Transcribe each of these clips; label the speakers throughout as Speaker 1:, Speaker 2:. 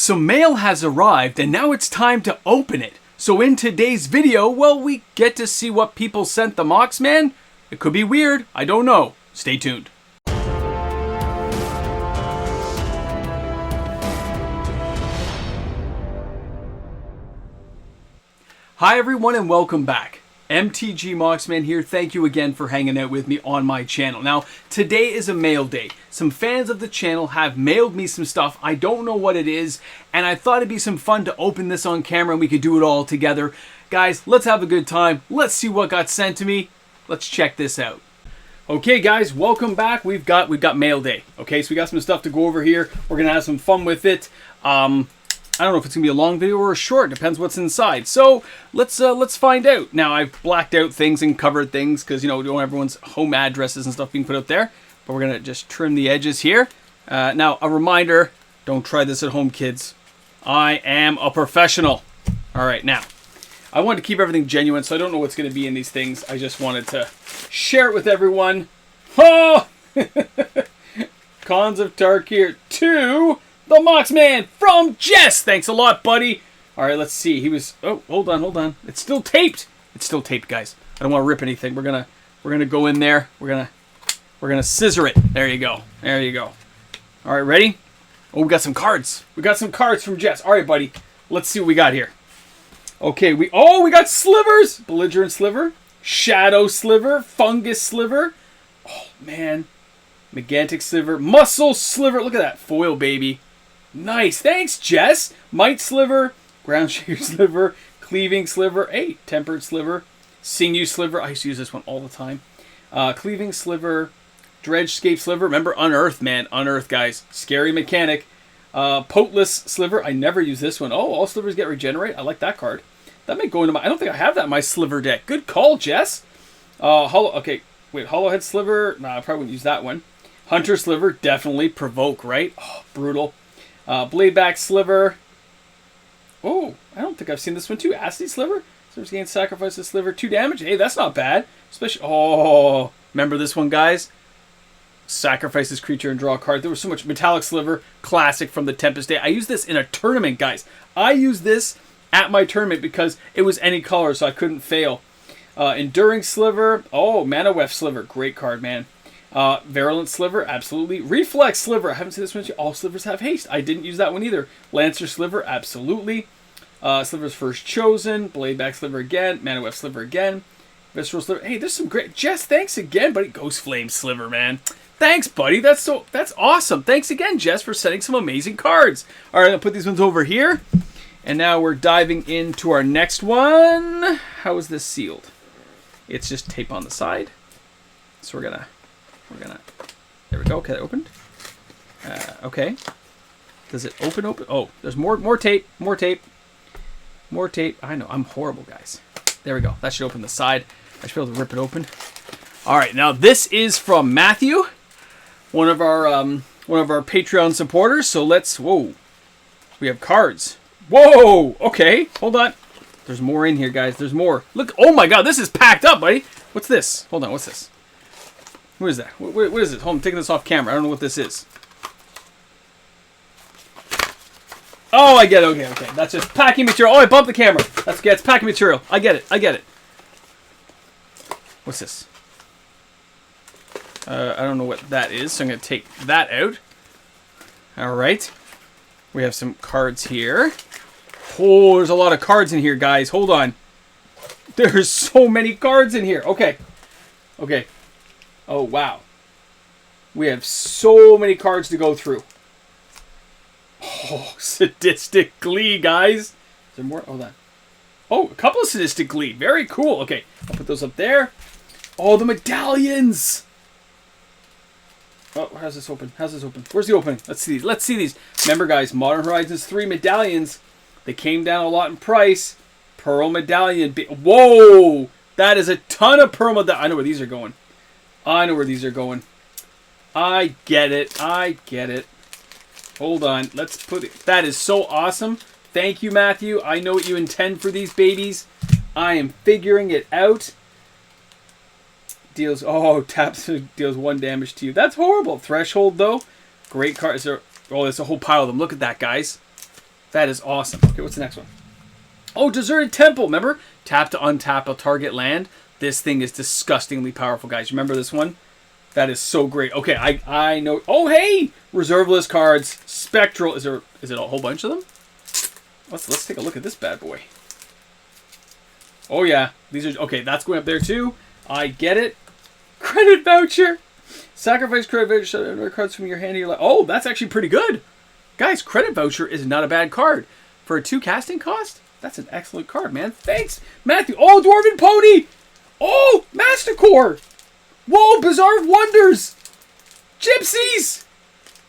Speaker 1: Some mail has arrived and now it's time to open it. So in today's video, well, we get to see what people sent the Moxman. It could be weird, I don't know. Stay tuned. Hi everyone and welcome back. MTG Moxman here. Thank you again for hanging out with me on my channel. Now, today is a mail day. Some fans of the channel have mailed me some stuff. I don't know what it is, and I thought it'd be some fun to open this on camera and we could do it all together. Guys, let's have a good time. Let's see what got sent to me. Let's check this out. Okay guys, welcome back. We've got mail day. Okay, so we got some stuff to go over here. We're gonna have some fun with it. I don't know if it's gonna be a long video or a short. Depends what's inside. So let's find out. Now I've blacked out things and covered things because you know we don't want everyone's home addresses and stuff being put out there. But we're gonna just trim the edges here. Now a reminder: don't try this at home, kids. I am a professional. All right, now I wanted to keep everything genuine, so I don't know what's gonna be in these things. I just wanted to share it with everyone. Oh! Cons of Tarkir 2. The Moxman from Jess. Thanks a lot, buddy. All right, let's see. He was. Oh, hold on. It's still taped. It's still taped, guys. I don't want to rip anything. We're gonna go in there. We're gonna scissor it. There you go. There you go. All right, ready? Oh, we got some cards. We got some cards from Jess. All right, buddy. Let's see what we got here. Okay, we got slivers. Belligerent sliver, shadow sliver, fungus sliver. Oh man, Megantic sliver, muscle sliver. Look at that foil, baby. Nice. Thanks, Jess. Might sliver, ground shaker sliver, cleaving sliver, hey, tempered sliver, sinew sliver. I used to use this one all the time. Cleaving sliver, dredgescape sliver. Remember Unearth, man. Unearth, guys. Scary mechanic. Poteless sliver. I never use this one. Oh, all slivers get regenerate. I like that card. That may go into my... I don't think I have that in my sliver deck. Good call, Jess. Okay, wait. Hollowhead sliver. Nah, I probably wouldn't use that one. Hunter sliver. Definitely. Provoke, right? Oh, brutal. Bladeback sliver. Oh, I don't think I've seen this one too. Acid sliver. Slivers gain sacrifice a sliver. 2 damage. Hey, that's not bad. Especially. Oh, remember this one, guys? Sacrifice this creature and draw a card. There was so much. Metallic sliver. Classic from the Tempest Day. I used this in a tournament, guys. I used this at my tournament because it was any color, so I couldn't fail. Enduring sliver. Oh, Mana Weft sliver. Great card, man. Virulent sliver, absolutely. Reflex sliver, I haven't seen this one yet. All slivers have haste. I didn't use that one either. Lancer sliver, absolutely. Slivers first chosen. Bladeback sliver again. Mana Weft sliver again. Visceral sliver. Hey, there's some great. Jess, thanks again, buddy. Ghost Flame sliver, man. Thanks, buddy. That's awesome. Thanks again, Jess, for sending some amazing cards. All right, I'll put these ones over here. And now we're diving into our next one. How is this sealed? It's just tape on the side. So we're gonna, there we go. Okay, that opened. Okay. Does it open? Oh, there's more tape. I know, I'm horrible, guys. There we go. That should open the side. I should be able to rip it open. All right, now this is from Matthew, one of our Patreon supporters. So whoa, we have cards. Whoa, okay, hold on. There's more in here, guys. There's more. Look, oh my God, this is packed up, buddy. What's this? Hold on, what's this? What is that? What is it? Hold on, I'm taking this off camera. I don't know what this is. Oh, I get it. Okay. That's just packing material. Oh, I bumped the camera. It's packing material. I get it. What's this? I don't know what that is, so I'm going to take that out. All right. We have some cards here. Oh, there's a lot of cards in here, guys. Hold on. There's so many cards in here. Okay. Oh, wow. We have so many cards to go through. Oh, Sadistic Glee, guys. Is there more? Hold on. Oh, a couple of Sadistic Glee. Very cool. Okay, I'll put those up there. Oh, the medallions. Oh, how's this open? Where's the opening? Let's see these. Remember, guys, Modern Horizons 3 medallions. They came down a lot in price. Pearl medallion. Whoa! That is a ton of pearl medallions. I know where these are going. I get it. Hold on. Let's put it. That is so awesome. Thank you, Matthew. I know what you intend for these babies. I am figuring it out. Deals 1 damage to you. That's horrible. Threshold, though. Great card. There's a whole pile of them. Look at that, guys. That is awesome. Okay, what's the next one? Oh, Deserted Temple. Remember? Tap to untap a target land. This thing is disgustingly powerful, guys. Remember this one? That is so great. Okay, I know. Oh, hey! Reserve list cards. Spectral. Is it a whole bunch of them? Let's take a look at this bad boy. Oh, yeah. These are... Okay, that's going up there, too. I get it. Credit voucher. Sacrifice credit voucher. Shut other cards from your hand. You're like, oh, that's actually pretty good. Guys, credit voucher is not a bad card. For a 2 casting cost, that's an excellent card, man. Thanks, Matthew. Oh, Dwarven Pony. Oh, Mastercore. Whoa, Bizarre Wonders. Gypsies.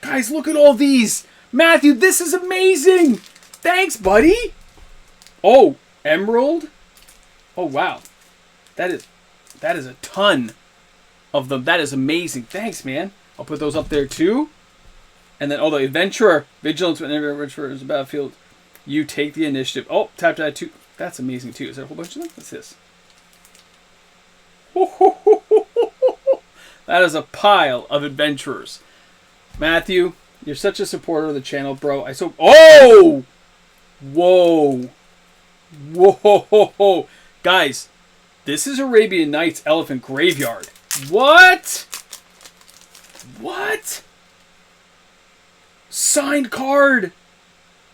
Speaker 1: Guys, look at all these. Matthew, this is amazing. Thanks, buddy. Oh, Emerald. Oh, wow. That is a ton of them. That is amazing. Thanks, man. I'll put those up there, too. And then, oh, the Adventurer. Vigilance whenever Adventurer is a battlefield. You take the initiative. Oh, tap to add 2. That's amazing, too. Is there a whole bunch of them? What's this? That is a pile of adventurers. Matthew, you're such a supporter of the channel, bro. Oh! Whoa. Whoa. Guys, this is Arabian Nights Elephant Graveyard. What? What? Signed card.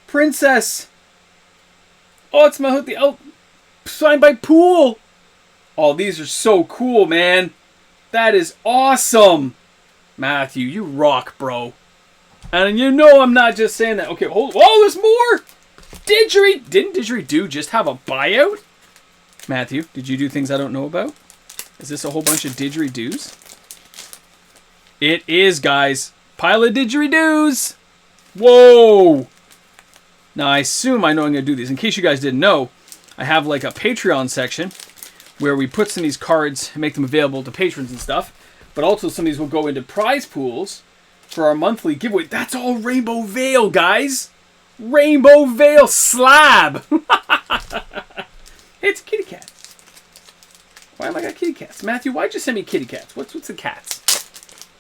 Speaker 1: Princess. Oh, it's Mahut the Elf. Signed by Pool. Oh, these are so cool, man. That is awesome. Matthew, you rock, bro. And you know I'm not just saying that. Okay, hold. Oh, there's more. Didn't Didgeridoo just have a buyout? Matthew, did you do things I don't know about? Is this a whole bunch of didgeridoos? It is, guys. Pile of didgeridoos. Whoa. Now, I assume I know I'm going to do these. In case you guys didn't know, I have like a Patreon section where we put some of these cards and make them available to patrons and stuff. But also some of these will go into prize pools for our monthly giveaway. That's all Rainbow Veil, guys. Rainbow Veil slab. It's kitty cat. Why am I got kitty cats? Matthew, why'd you send me kitty cats? What's with the cats?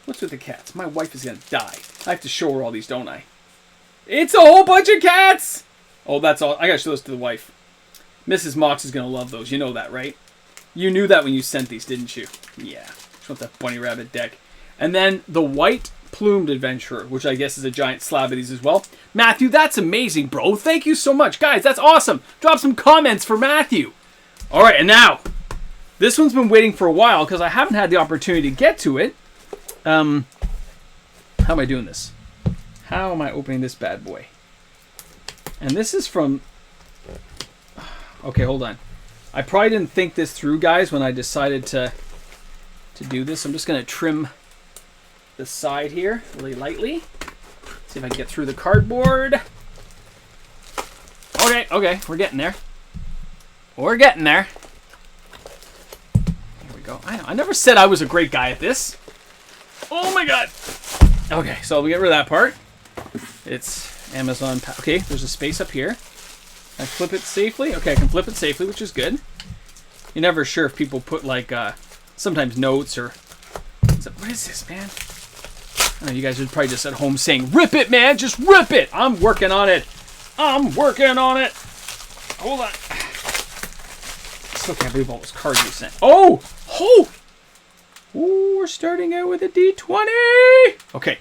Speaker 1: What's with the cats? My wife is going to die. I have to show her all these, don't I? It's a whole bunch of cats! Oh, that's all. I got to show this to the wife. Mrs. Mox is going to love those. You know that, right? You knew that when you sent these, didn't you? Yeah. Just want that bunny rabbit deck. And then the white plumed adventurer, which I guess is a giant slab of these as well. Matthew, that's amazing, bro. Thank you so much. Guys, that's awesome. Drop some comments for Matthew. All right, and now, this one's been waiting for a while because I haven't had the opportunity to get to it. How am I doing this? How am I opening this bad boy? And this is from... Okay, hold on. I probably didn't think this through, guys, when I decided to do this. I'm just going to trim the side here really lightly. See if I can get through the cardboard. Okay, we're getting there. We're getting there. Here we go. I never said I was a great guy at this. Oh my god. Okay, so we get rid of that part. It's Amazon. Okay, there's a space up here. I flip it safely. Okay, I can flip it safely, which is good. You're never sure if people put like sometimes notes or what is this, man? I know you guys are probably just at home saying, "Rip it, man! Just rip it!" I'm working on it. I'm working on it. Hold on. Still can't believe all those cards you sent. Oh! Ooh, we're starting out with a D20. Okay.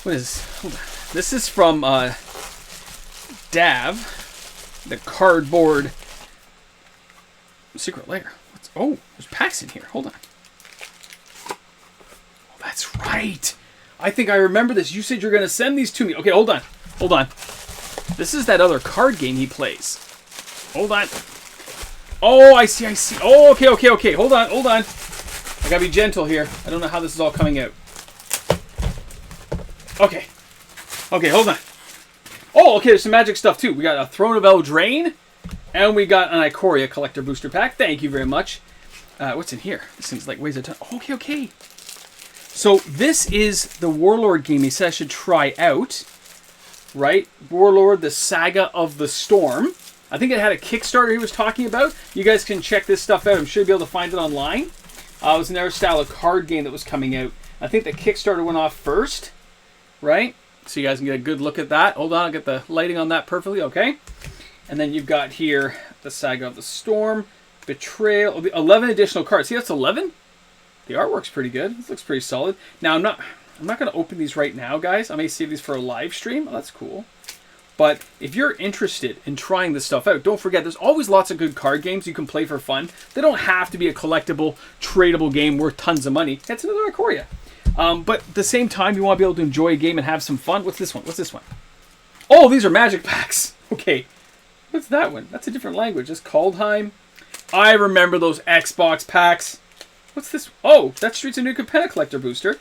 Speaker 1: What is this? Hold on. This is from Dav, the cardboard secret lair. Oh, there's packs in here. Hold on. Oh, that's right. I think I remember this. You said you're going to send these to me. Okay, hold on. Hold on. This is that other card game he plays. Hold on. Oh, I see. Oh, okay. Hold on. I gotta be gentle here. I don't know how this is all coming out. Okay, hold on. Oh, okay, there's some magic stuff too. We got a Throne of Eldraine, and we got an Ikoria collector booster pack. Thank you very much. What's in here? This thing's like weighs a ton. Okay. So this is the Warlord game he said I should try out. Right? Warlord, the Saga of the Storm. I think it had a Kickstarter he was talking about. You guys can check this stuff out. I'm sure you'll be able to find it online. It was another style of card game that was coming out. I think the Kickstarter went off first, right? so you guys can get a good look at that. Hold on, I'll get the lighting on that perfectly, okay? And then you've got here the Saga of the Storm, Betrayal, 11 additional cards. See, that's 11? The artwork's pretty good. This looks pretty solid. Now, I'm not going to open these right now, guys. I may save these for a live stream. Oh, that's cool. But if you're interested in trying this stuff out, don't forget, there's always lots of good card games you can play for fun. They don't have to be a collectible, tradable game worth tons of money. That's another Ikoria. But at the same time, you want to be able to enjoy a game and have some fun. What's this one? What's this one? Oh, these are Magic packs. Okay. What's that one? That's a different language. It's Kaldheim. I remember those Xbox packs. What's this? Oh, that's Streets of New Capenna collector booster.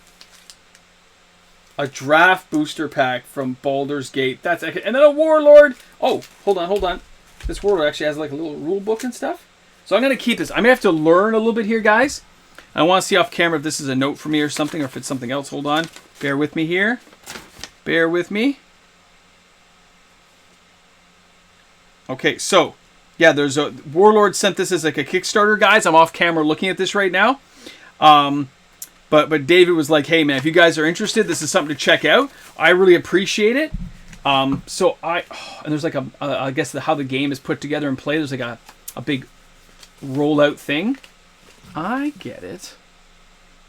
Speaker 1: A draft booster pack from Baldur's Gate. That's and then a Warlord. Oh, hold on. This Warlord actually has like a little rule book and stuff. So I'm going to keep this. I may have to learn a little bit here, guys. I want to see off camera if this is a note for me or something, or if it's something else. Hold on. Bear with me here. Bear with me. Okay, so, yeah, there's a... Warlord sent this as like a Kickstarter, guys. I'm off camera looking at this right now. But David was like, hey, man, if you guys are interested, this is something to check out. I really appreciate it. And there's like I guess how the game is put together and played. There's like a big rollout thing. I get it.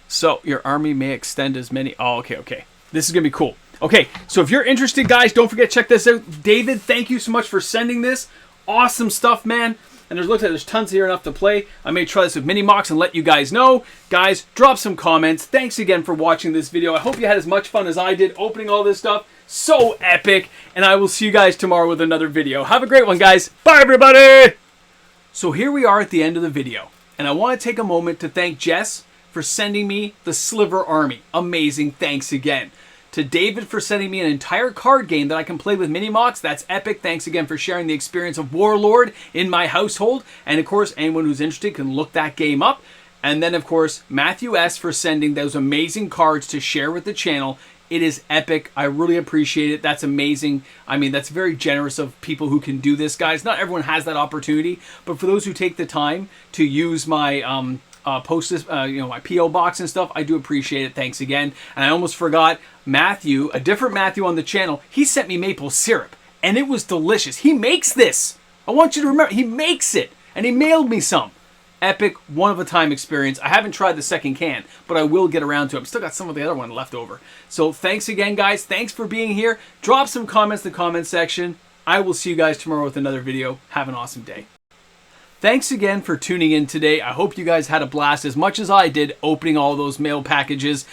Speaker 1: So your army may extend as many. Oh, okay. This is going to be cool. Okay, so if you're interested, guys, don't forget to check this out. David, thank you so much for sending this. Awesome stuff, man. And there's tons here enough to play. I may try this with mini mocks and let you guys know. Guys, drop some comments. Thanks again for watching this video. I hope you had as much fun as I did opening all this stuff. So epic. And I will see you guys tomorrow with another video. Have a great one, guys. Bye, everybody. So here we are at the end of the video. And I want to take a moment to thank Jess for sending me the Sliver Army. Amazing. Thanks again. To David for sending me an entire card game that I can play with mini-mocks. That's epic. Thanks again for sharing the experience of Warlord in my household. And of course, anyone who's interested can look that game up. And then of course, Matthew S. for sending those amazing cards to share with the channel. It is epic. I really appreciate it. That's amazing. I mean, that's very generous of people who can do this, guys. Not everyone has that opportunity, but for those who take the time to use my post this, my PO box and stuff, I do appreciate it. Thanks again. And I almost forgot Matthew, a different Matthew on the channel. He sent me maple syrup, and it was delicious. He makes this. I want you to remember, he makes it, and he mailed me some. Epic, one-of-a-time experience. I haven't tried the second can, but I will get around to it. I've still got some of the other one left over. So thanks again, guys. Thanks for being here. Drop some comments in the comment section. I will see you guys tomorrow with another video. Have an awesome day. Thanks again for tuning in today. I hope you guys had a blast as much as I did opening all those mail packages.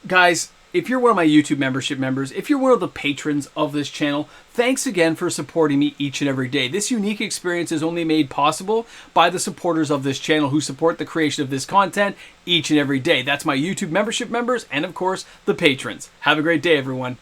Speaker 1: Guys, if you're one of my YouTube membership members, if you're one of the patrons of this channel, thanks again for supporting me each and every day. This unique experience is only made possible by the supporters of this channel who support the creation of this content each and every day. That's my YouTube membership members and, of course, the patrons. Have a great day, everyone.